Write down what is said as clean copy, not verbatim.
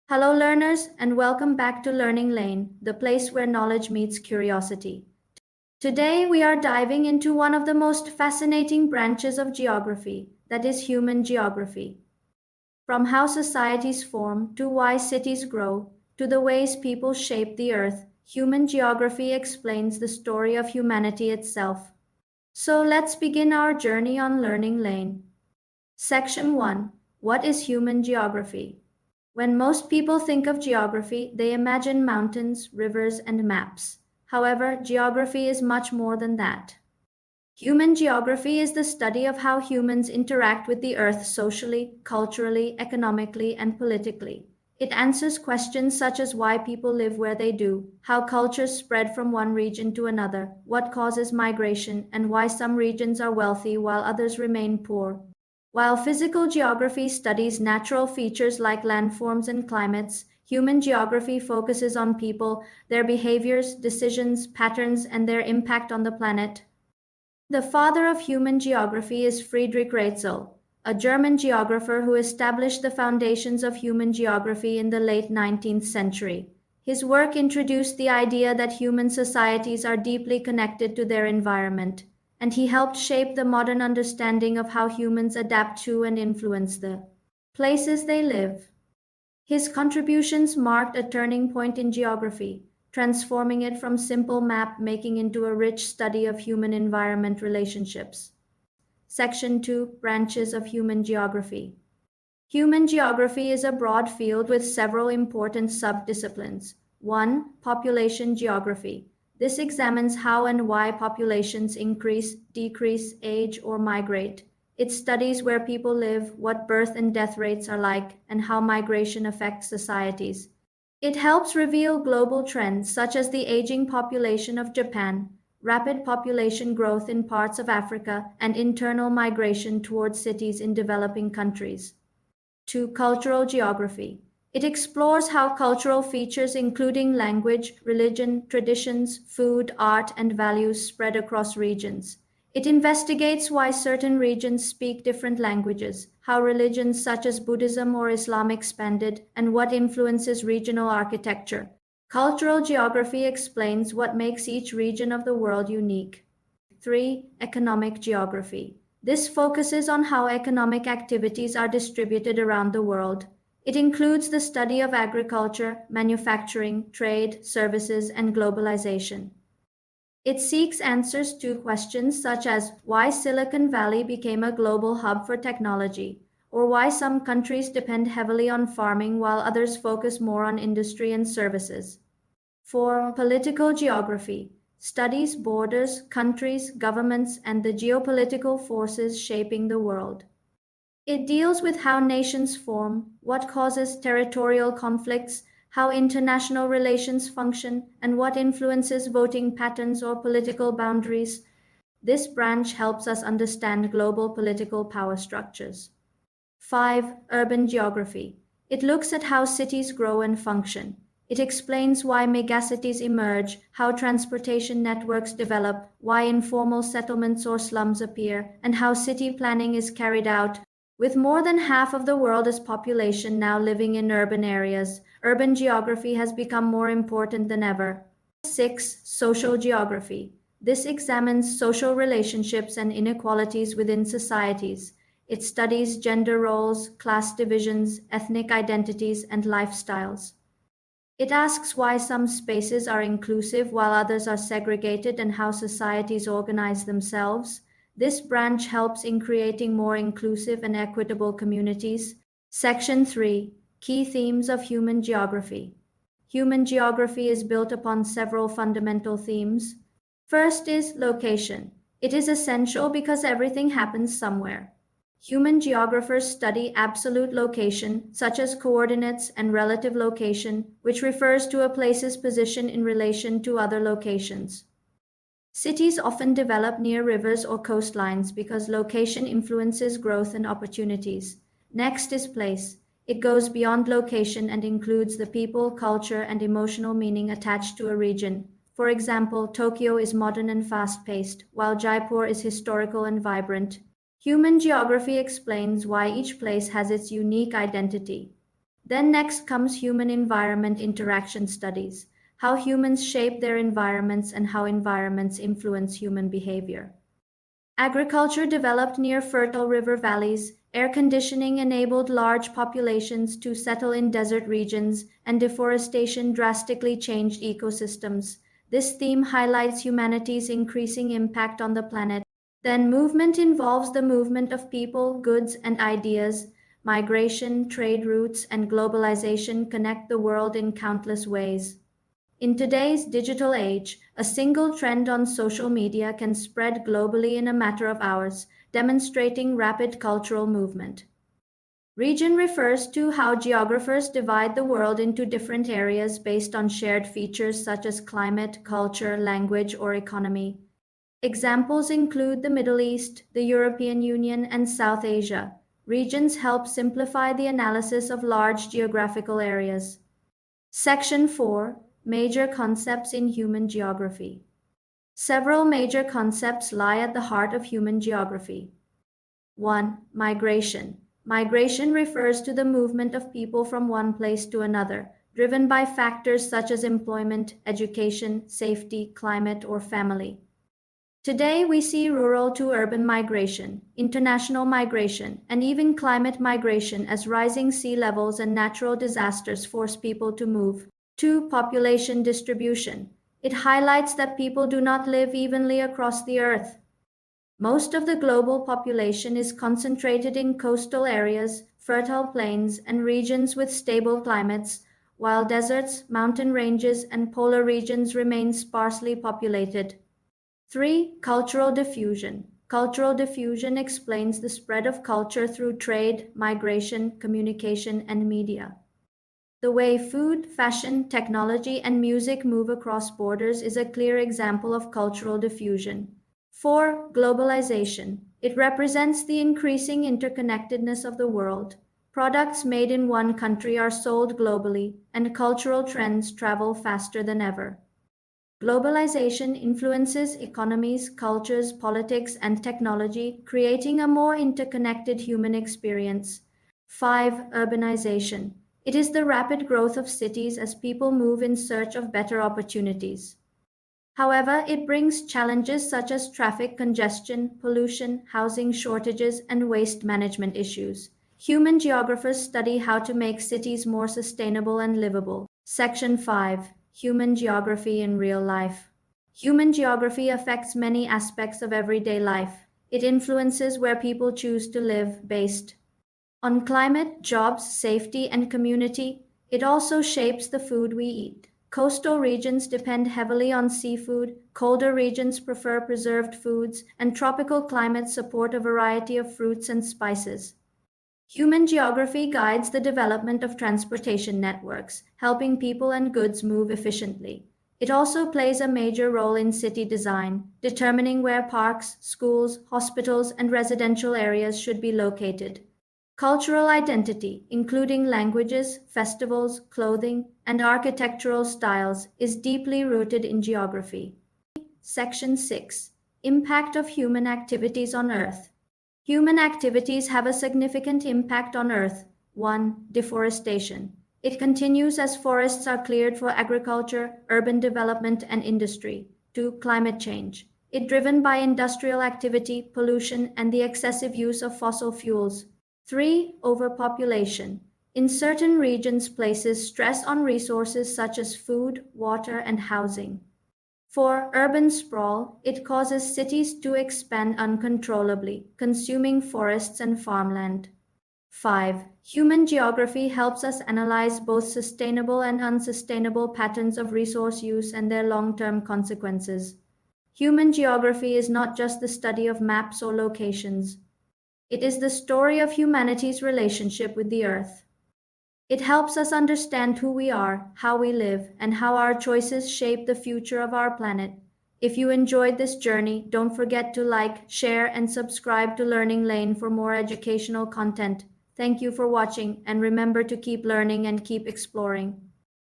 Hello, learners, and welcome back to Learning Lane, the place where knowledge meets curiosity. Today, we are diving into one of the most fascinating branches of geography, that is, human geography. From how societies form, to why cities grow, to the ways people shape the earth, human geography explains the story of humanity itself. So, let's begin our journey on Learning Lane. Section 1. What is human geography? When most people think of geography, they imagine mountains, rivers, and maps. However, geography is much more than that. Human geography is the study of how humans interact with the earth socially, culturally, economically, and politically. It answers questions such as why people live where they do, how cultures spread from one region to another, what causes migration, and why some regions are wealthy while others remain poor. While physical geography studies natural features like landforms and climates, human geography focuses on people, their behaviors, decisions, patterns, and their impact on the planet. The father of human geography is Friedrich Ratzel, a German geographer who established the foundations of human geography in the late 19th century. His work introduced the idea that human societies are deeply connected to their environment, and he helped shape the modern understanding of how humans adapt to and influence the places they live. His contributions marked a turning point in geography, transforming it from simple map making into a rich study of human environment relationships. Section 2. Branches of Human Geography. Human geography is a broad field with several important subdisciplines. 1. Population geography. This examines how and why populations increase, decrease, age, or migrate. It studies where people live, what birth and death rates are like, and how migration affects societies. It helps reveal global trends such as the aging population of Japan, rapid population growth in parts of Africa, and internal migration towards cities in developing countries. 2. Cultural geography. It explores how cultural features, including language, religion, traditions, food, art, and values, spread across regions. It investigates why certain regions speak different languages, how religions such as Buddhism or Islam expanded, and what influences regional architecture. Cultural geography explains what makes each region of the world unique. 3. Economic geography. This focuses on how economic activities are distributed around the world. It includes the study of agriculture, manufacturing, trade, services, and globalization. It seeks answers to questions such as why Silicon Valley became a global hub for technology, or why some countries depend heavily on farming while others focus more on industry and services. 4. Political geography studies borders, countries, governments, and the geopolitical forces shaping the world. It deals with how nations form, what causes territorial conflicts, how international relations function, and what influences voting patterns or political boundaries. This branch helps us understand global political power structures. 5. Urban geography. It looks at how cities grow and function. It explains why megacities emerge, how transportation networks develop, why informal settlements or slums appear, and how city planning is carried out. With more than half of the world's population now living in urban areas, urban geography has become more important than ever. 6. Social geography. This examines social relationships and inequalities within societies. It studies gender roles, class divisions, ethnic identities, and lifestyles. It asks why some spaces are inclusive while others are segregated and how societies organize themselves. This branch helps in creating more inclusive and equitable communities. Section 3. Key themes of human geography. Human geography is built upon several fundamental themes. First is location. It is essential because everything happens somewhere. Human geographers study absolute location, such as coordinates, and relative location, which refers to a place's position in relation to other locations. Cities often develop near rivers or coastlines because location influences growth and opportunities. Next is place. It goes beyond location and includes the people, culture, and emotional meaning attached to a region. For example, Tokyo is modern and fast-paced, while Jaipur is historical and vibrant. Human geography explains why each place has its unique identity. Then next comes human environment interaction studies, how humans shape their environments and how environments influence human behavior. Agriculture developed near fertile river valleys, air conditioning enabled large populations to settle in desert regions, and deforestation drastically changed ecosystems. This theme highlights humanity's increasing impact on the planet. Then, movement involves the movement of people, goods, and ideas. Migration, trade routes, and globalization connect the world in countless ways. In today's digital age, a single trend on social media can spread globally in a matter of hours, demonstrating rapid cultural movement. Region refers to how geographers divide the world into different areas based on shared features such as climate, culture, language, or economy. Examples include the Middle East, the European Union, and South Asia. Regions help simplify the analysis of large geographical areas. Section 4, Major Concepts in Human Geography. Several major concepts lie at the heart of human geography. 1. Migration. Migration refers to the movement of people from one place to another, driven by factors such as employment, education, safety, climate, or family. Today, we see rural to urban migration, international migration, and even climate migration as rising sea levels and natural disasters force people to move. 2. Population distribution. It highlights that people do not live evenly across the earth. Most of the global population is concentrated in coastal areas, fertile plains, and regions with stable climates, while deserts, mountain ranges, and polar regions remain sparsely populated. 3. Cultural diffusion. Cultural diffusion explains the spread of culture through trade, migration, communication, and media. The way food, fashion, technology, and music move across borders is a clear example of cultural diffusion. 4. Globalization. It represents the increasing interconnectedness of the world. Products made in one country are sold globally, and cultural trends travel faster than ever. Globalization influences economies, cultures, politics, and technology, creating a more interconnected human experience. 5. Urbanization. It is the rapid growth of cities as people move in search of better opportunities. However, it brings challenges such as traffic congestion, pollution, housing shortages, and waste management issues. Human geographers study how to make cities more sustainable and livable. Section 5. Human geography in real life. Human geography affects many aspects of everyday life. It influences where people choose to live based on climate, jobs, safety, and community. It also shapes the food we eat. Coastal regions depend heavily on seafood, colder regions prefer preserved foods, and tropical climates support a variety of fruits and spices. Human geography guides the development of transportation networks, helping people and goods move efficiently. It also plays a major role in city design, determining where parks, schools, hospitals, and residential areas should be located. Cultural identity, including languages, festivals, clothing, and architectural styles, is deeply rooted in geography. Section 6. Impact of human activities on Earth. Human activities have a significant impact on Earth. 1. Deforestation. It continues as forests are cleared for agriculture, urban development, and industry. 2. Climate change. It driven by industrial activity, pollution, and the excessive use of fossil fuels. 3. Overpopulation. In certain regions places stress on resources such as food, water, and housing. 4. Urban sprawl. It causes cities to expand uncontrollably, consuming forests and farmland. 5. Human geography helps us analyze both sustainable and unsustainable patterns of resource use and their long-term consequences. Human geography is not just the study of maps or locations. It is the story of humanity's relationship with the earth. It helps us understand who we are, how we live, and how our choices shape the future of our planet. If you enjoyed this journey, don't forget to like, share, and subscribe to Learning Lane for more educational content. Thank you for watching, and remember to keep learning and keep exploring.